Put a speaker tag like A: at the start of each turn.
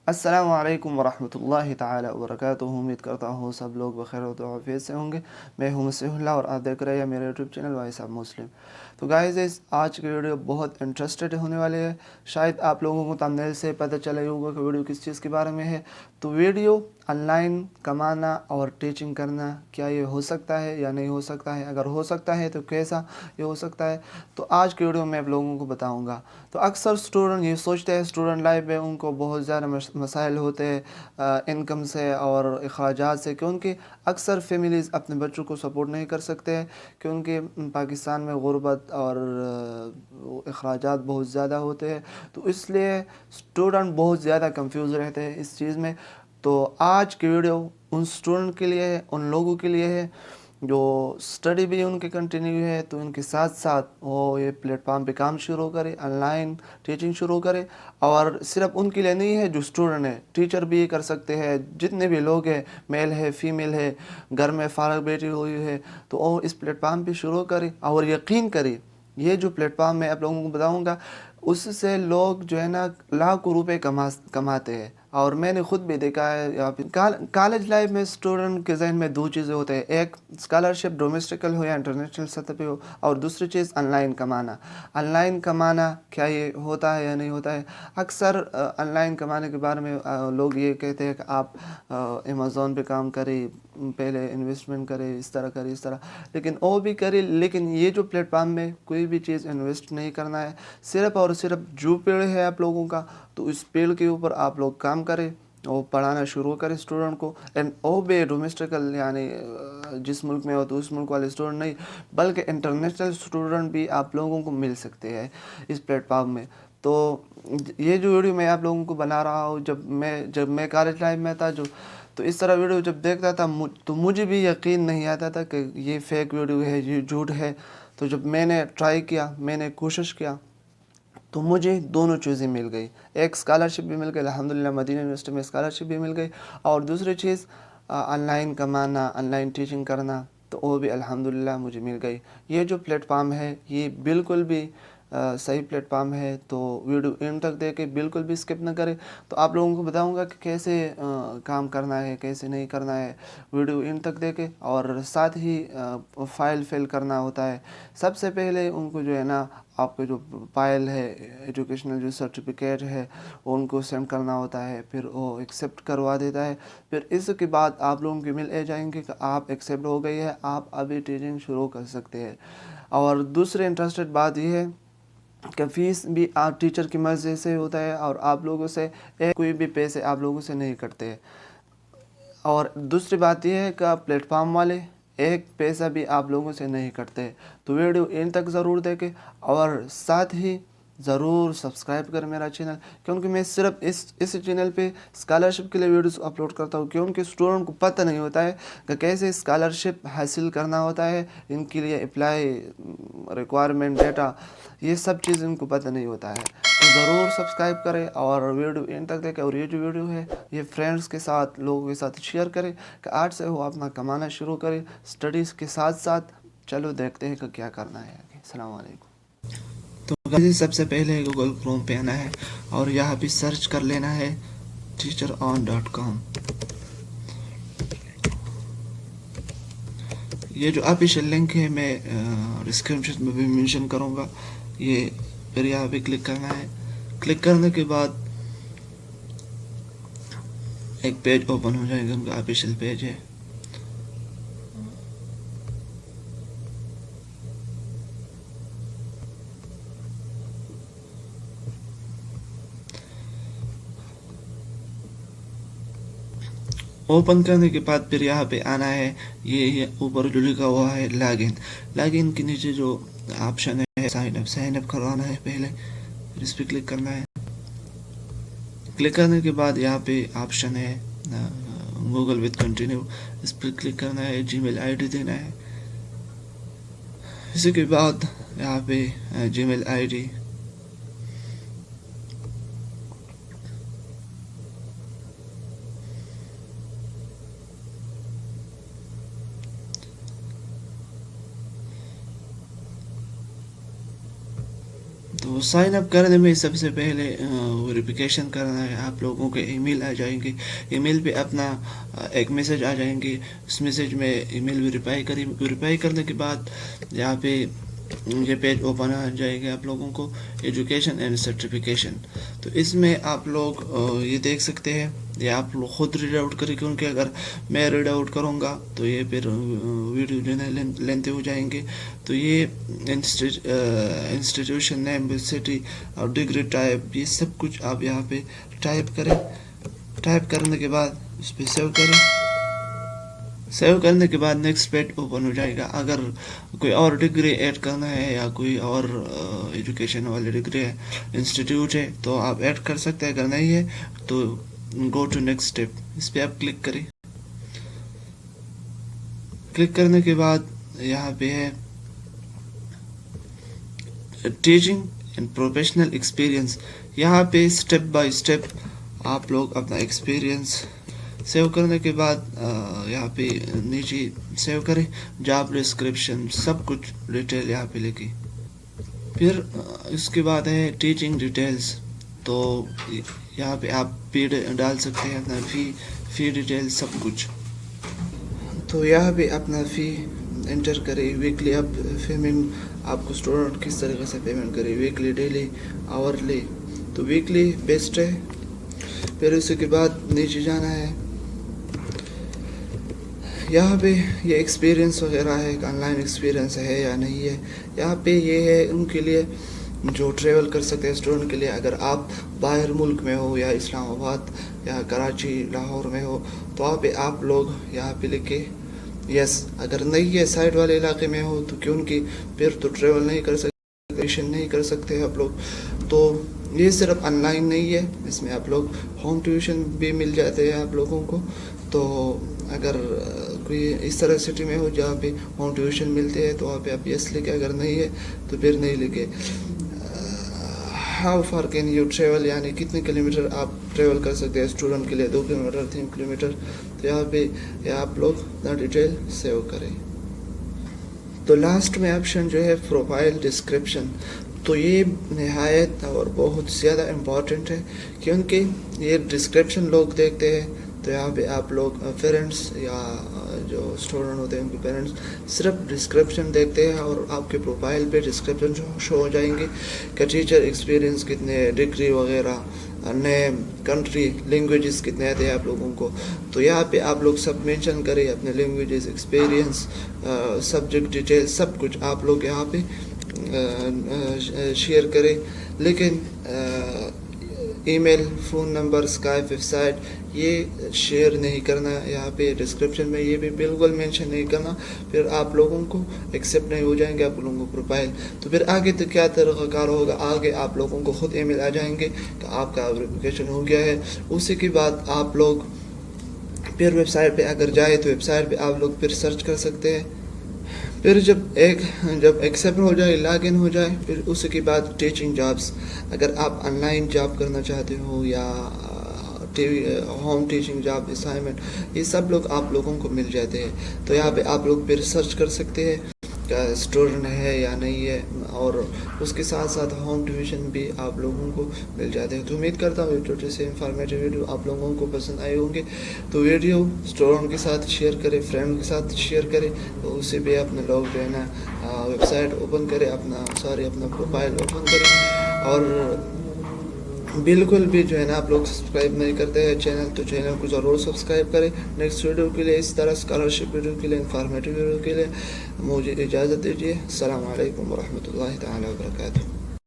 A: السلام علیکم ورحمۃ اللہ تعالی وبرکاتہ. امید کرتا ہوں سب لوگ بخیر و عافیت سے ہوں گے. میں ہوں مسیح اللہ اور آپ دیکھ رہے ہیں میرے YouTube channel voice of Muslim. تو گائز آج کی ویڈیو بہت انٹرسٹڈ ہونے والے ہے. شاید آپ لوگوں کو تھمبنیل سے پتہ چلا ہوگا کہ ویڈیو کس چیز کے بارے میں ہے. تو ویڈیو آن لائن کمانا اور ٹیچنگ کرنا، کیا یہ ہو سکتا ہے یا نہیں ہو سکتا ہے؟ اگر ہو سکتا ہے تو کیسا یہ ہو سکتا ہے؟ تو آج کی ویڈیو میں آپ لوگوں کو بتاؤں گا. تو اکثر اسٹوڈنٹ یہ سوچتے ہیں اسٹوڈنٹ لائف میں ان کو بہت زیادہ مسائل ہوتے ہیں انکم سے اور اخراجات سے، کیونکہ اکثر فیملیز اپنے بچوں کو سپورٹ نہیں کر سکتے ہیں، کیونکہ پاکستان میں غربت اور اخراجات بہت زیادہ ہوتے ہیں. تو اس لیے اسٹوڈنٹ بہت زیادہ کنفیوز رہتے ہیں اس چیز میں. تو آج کی ویڈیو ان اسٹوڈنٹ کے لیے ہے، ان لوگوں کے لیے ہے جو اسٹڈی بھی ان کی کنٹینیو ہے، تو ان کے ساتھ ساتھ وہ یہ پلیٹ فارم پہ کام شروع کرے، آن لائن ٹیچنگ شروع کرے. اور صرف ان کے لیے نہیں ہے جو اسٹوڈنٹ ہے، ٹیچر بھی کر سکتے ہیں. جتنے بھی لوگ ہیں، میل ہے فیمیل ہے، گھر میں فارغ بیٹھی ہوئی ہے، تو وہ اس پلیٹ فارم پہ شروع کرے. اور یقین کرے یہ جو پلیٹ فارم میں آپ لوگوں کو بتاؤں گا اس سے لوگ جو ہے نا لاکھوں روپے کماتے ہیں. اور میں نے خود بھی دیکھا ہے. کالج لائف میں اسٹوڈنٹ کے ذہن میں دو چیزیں ہوتے ہیں، ایک اسکالرشپ ڈومیسٹیکل ہو یا انٹرنیشنل سطح پہ ہو، اور دوسری چیز آن لائن کمانا. آن لائن کمانا کیا یہ ہوتا ہے یا نہیں ہوتا ہے؟ اکثر آن لائن کمانے کے بارے میں لوگ یہ کہتے ہیں کہ آپ امیزون پہ کام کریں، پہلے انویسٹمنٹ کرے، اس طرح کرے اس طرح، لیکن وہ بھی کرے. لیکن یہ جو پلیٹ فارم میں کوئی بھی چیز انویسٹ نہیں کرنا ہے، صرف اور صرف جو پیڑ ہے آپ لوگوں کا، تو اس پیڑ کے اوپر آپ لوگ کام کریں، وہ پڑھانا شروع کرے اسٹوڈنٹ کو. اینڈ وہ بھی ڈومیسٹیکل یعنی جس ملک میں ہو تو اس ملک والے اسٹوڈنٹ نہیں، بلکہ انٹرنیشنل اسٹوڈنٹ بھی آپ لوگوں کو مل سکتے ہیں اس پلیٹ فارم میں. تو یہ جو ویڈیو میں آپ لوگوں کو بنا رہا ہوں، جب میں کالج لائف میں تھا تو اس طرح ویڈیو جب دیکھتا تھا تو مجھے بھی یقین نہیں آتا تھا کہ یہ فیک ویڈیو ہے، یہ جھوٹ ہے. تو جب میں نے ٹرائی کیا، میں نے کوشش کیا، تو مجھے دونوں چیزیں مل گئی. ایک اسکالرشپ بھی مل گئی الحمدللہ، مدینہ یونیورسٹی میں اسکالرشپ بھی مل گئی. اور دوسری چیز آن لائن کمانا، آن لائن ٹیچنگ کرنا، تو وہ بھی الحمدللہ مجھے مل گئی. یہ جو پلیٹ فارم ہے یہ بالکل بھی صحیح پلیٹ فارم ہے. تو ویڈیو اینڈ تک دے کے بالکل بھی اسکپ نہ کرے. تو آپ لوگوں کو بتاؤں گا کہ کیسے کام کرنا ہے، کیسے نہیں کرنا ہے. ویڈیو اینڈ تک دے کے، اور ساتھ ہی فائل فل کرنا ہوتا ہے. سب سے پہلے ان کو جو ہے نا آپ کو جو فائل ہے، ایجوکیشنل جو سرٹیفکیٹ ہے، ان کو سینڈ کرنا ہوتا ہے. پھر وہ ایکسیپٹ کروا دیتا ہے. پھر اس کے بعد آپ لوگوں کے مل جائیں گے کہ آپ ایکسیپٹ ہو گئی ہے، آپ ابھی ٹیچنگ شروع کر سکتے ہیں. اور دوسری انٹرسٹڈ بات یہ ہے کہ فیس بھی آپ ٹیچر کی مرضی سے ہوتا ہے، اور آپ لوگوں سے کوئی بھی پیسے آپ لوگوں سے نہیں کٹتے. اور دوسری بات یہ ہے کہ پلیٹ فارم والے ایک پیسہ بھی آپ لوگوں سے نہیں کٹتے. تو ویڈیو ان تک ضرور دیکھیں، اور ساتھ ہی ضرور سبسکرائب کریں میرا چینل، کیونکہ میں صرف اس چینل پہ اسکالرشپ کے لیے ویڈیوز اپلوڈ کرتا ہوں. کیونکہ اسٹوڈنٹ کو پتہ نہیں ہوتا ہے کہ کیسے اسکالرشپ حاصل کرنا ہوتا ہے، ان کے لیے اپلائی، ریکوائرمنٹ، ڈیٹا، یہ سب چیز ان کو پتہ نہیں ہوتا ہے. تو ضرور سبسکرائب کریں اور ویڈیو اینڈ تک دیکھیں. اور یہ جو ویڈیو ہے یہ فرینڈس کے ساتھ، لوگوں کے ساتھ شیئر کریں کہ آج سے وہ اپنا کمانا شروع کریں اسٹڈیز کے ساتھ ساتھ. چلو دیکھتے ہیں کہ کیا کرنا ہے. السلام علیکم. تو سب سے پہلے گوگل کروم پہ آنا ہے اور یہاں پہ سرچ کر لینا ہے teacheron.com. یہ جو آفیشیل لنک ہے میں ڈسکرپشن میں بھی مینشن کروں گا. یہ پھر یہاں پہ کلک کرنا ہے. کلک کرنے کے بعد ایک پیج اوپن ہو جائے گا، ان کا آفیشیل پیج ہے. اوپن کرنے کے بعد پھر یہاں پہ آنا ہے. یہ اوپر جو لکھا ہوا ہے لاگ ان کے نیچے جو آپشن ہے سائن اپ کروانا ہے پہلے. پھر اس پہ کلک کرنا ہے. کلک کرنے کے بعد یہاں پہ آپشن ہے گوگل وتھ کنٹینیو، اس پہ کلک کرنا ہے. جی میل آئی ڈی دینا ہے. اسی کے بعد یہاں پہ جی میل آئی ڈی، تو سائن اپ کرنے میں سب سے پہلے ویریفیکیشن کرنا ہے. آپ لوگوں کے ای میل آ جائیں گے, ای میل پہ اپنا ایک میسج آ جائیں گے. اس میسج میں ای میل ویریفائی کرنے کے بعد یہاں پہ یہ پیج اوپن آ جائے گا آپ لوگوں کو, ایجوکیشن اینڈ سرٹیفکیشن. تو اس میں آپ لوگ یہ دیکھ سکتے ہیں, یہ آپ لوگ خود ریڈ آؤٹ کریں, کیونکہ اگر میں ریڈ آؤٹ کروں گا تو یہ پھر ویڈیو جو ہے لینتھی ہو جائیں گے. تو یہ انسٹیٹیوشن نیم, سٹی اور ڈگری ٹائپ, یہ سب کچھ آپ یہاں پہ ٹائپ کریں. ٹائپ کرنے کے بعد اس پہ سیو کریں. سیو کرنے کے بعد نیکسٹ پیج اوپن ہو جائے گا. اگر کوئی اور ڈگری ایڈ کرنا ہے یا کوئی اور ایجوکیشن والی ڈگری ہے, انسٹیٹیوٹ ہے, تو آپ ایڈ کر سکتے ہیں. اگر نہیں ہے تو گو ٹو نیکسٹ اسٹیپ, اس پہ آپ کلک کریں. کلک کرنے کے بعد یہاں پہ ہے ٹیچنگ اینڈ پروفیشنل ایکسپیرئنس. یہاں پہ اسٹیپ بائی اسٹیپ آپ لوگ اپنا ایکسپیرئنس سیو کرنے کے بعد یہاں پہ نیچے سیو کریں. جاب ڈسکرپشن سب کچھ ڈیٹیل یہاں پہ لکھیں. پھر اس کے بعد ہے ٹیچنگ ڈیٹیلز. تو یہاں پہ آپ فی ڈال سکتے ہیں, اپنا فی ڈیٹیل سب کچھ. تو یہاں پہ اپنا فی انٹر کریں. ویکلی آپ پیمنٹ, آپ کو اسٹوڈنٹ کس طریقے سے پیمنٹ کرے, ویکلی, ڈیلی, آورلی. تو ویکلی بیسٹ ہے. پھر اس کے بعد نیچے جانا ہے. یہاں پہ یہ ایکسپیرئنس وغیرہ ہے, آن لائن ایکسپیرئنس ہے یا نہیں ہے. یہاں پہ یہ ہے ان کے لیے جو ٹریول کر سکتے ہیں اسٹوڈنٹ کے لیے. اگر آپ باہر ملک میں ہو یا اسلام آباد یا کراچی, لاہور میں ہو, تو آپ لوگ یہاں پہ لکھے یس. اگر نہیں ہے, سائڈ والے علاقے میں ہو, تو کیونکہ پھر تو ٹریول نہیں کر سکتے, نہیں کر سکتے آپ لوگ. تو یہ صرف آن لائن نہیں ہے, اس میں آپ لوگ ہوم ٹیوشن بھی مل جاتے ہیں آپ لوگوں کو. تو اگر کوئی اس طرح سٹی میں ہو جہاں پہ ہوم ٹیوشن ملتے ہیں, تو وہاں پہ آپ یس لکھے. اگر نہیں ہے تو پھر نہیں لکھے. How far can you travel, یعنی کتنے کلومیٹر آپ ٹریول کر سکتے ہیں اسٹوڈنٹ کے لیے, 2 کلومیٹر, 3 کلومیٹر. تو یہاں پہ آپ لوگ اپنا ڈیٹیل سیو کریں. تو لاسٹ میں آپشن جو ہے پروفائل ڈسکرپشن. تو یہ نہایت اور بہت زیادہ امپورٹنٹ ہے, کیونکہ یہ ڈسکرپشن لوگ دیکھتے ہیں. تو یہاں پہ آپ لوگ پیرنٹس یا جو اسٹوڈنٹ ہوتے ہیں ان کے پیرنٹس صرف ڈسکرپشن دیکھتے ہیں, اور آپ کے پروفائل پہ ڈسکرپشن شو ہو جائیں گے کہ ٹیچر ایکسپیرئنس کتنے, ڈگری وغیرہ, نیم, کنٹری, لینگویجز کتنے آتے ہیں آپ لوگوں کو. تو یہاں پہ آپ لوگ سب مینشن کریں, اپنے لینگویجز, ایکسپیرئنس, سبجیکٹ ڈیٹیل سب کچھ آپ لوگ یہاں پہ شیئر کریں. لیکن email, phone number, Skype, website یہ شیئر نہیں کرنا. یہاں پہ ڈسکرپشن میں یہ بھی بالکل مینشن نہیں کرنا, پھر آپ لوگوں کو ایکسیپٹ نہیں ہو جائیں گے آپ لوگوں کو پروفائل. تو پھر آگے تو کیا طریقہ کار ہوگا, آگے آپ لوگوں کو خود ای میل آ جائیں گے کہ آپ کا ویریفیکیشن ہو گیا ہے. اسی کے بعد آپ لوگ پھر ویب سائٹ پہ اگر جائے تو ویب سائٹ پہ آپ لوگ پھر سرچ کر سکتے ہیں. پھر جب ایکسیپٹ ہو جائے, لاگ ان ہو جائے, پھر اس کے بعد ٹیچنگ جابس. اگر آپ آن لائن جاب کرنا چاہتے ہو یا ہوم ٹیچنگ جاب, اسائنمنٹ, یہ سب لوگ آپ لوگوں کو مل جاتے ہیں. تو یہاں پہ آپ لوگ پھر سرچ کر سکتے ہیں کہ اسٹوڈنٹ ہے یا نہیں ہے, اور اس کے ساتھ ساتھ ہوم ٹیوشن بھی آپ لوگوں کو مل جاتے ہیں. تو امید کرتا ہوں چھوٹے سے انفارمیٹیو ویڈیو آپ لوگوں کو پسند آئے ہوں گے. تو ویڈیو اسٹوڈنٹ کے ساتھ شیئر کرے, فرینڈ کے ساتھ شیئر کرے, تو اسے بھی اپنے لوگ جو ہے نا ویب سائٹ اوپن کرے, اپنا پروفائل اوپن کرے. اور بالکل بھی جو ہے نا آپ لوگ سبسکرائب نہیں کرتے ہیں چینل, تو چینل کو ضرور سبسکرائب کریں. نیکسٹ ویڈیو کے لیے, اس طرح اسکالرشپ ویڈیو کے لیے, انفارمیٹیو ویڈیو کے لیے مجھے اجازت دیجیے. السلام علیکم ورحمۃ اللہ تعالیٰ وبرکاتہ.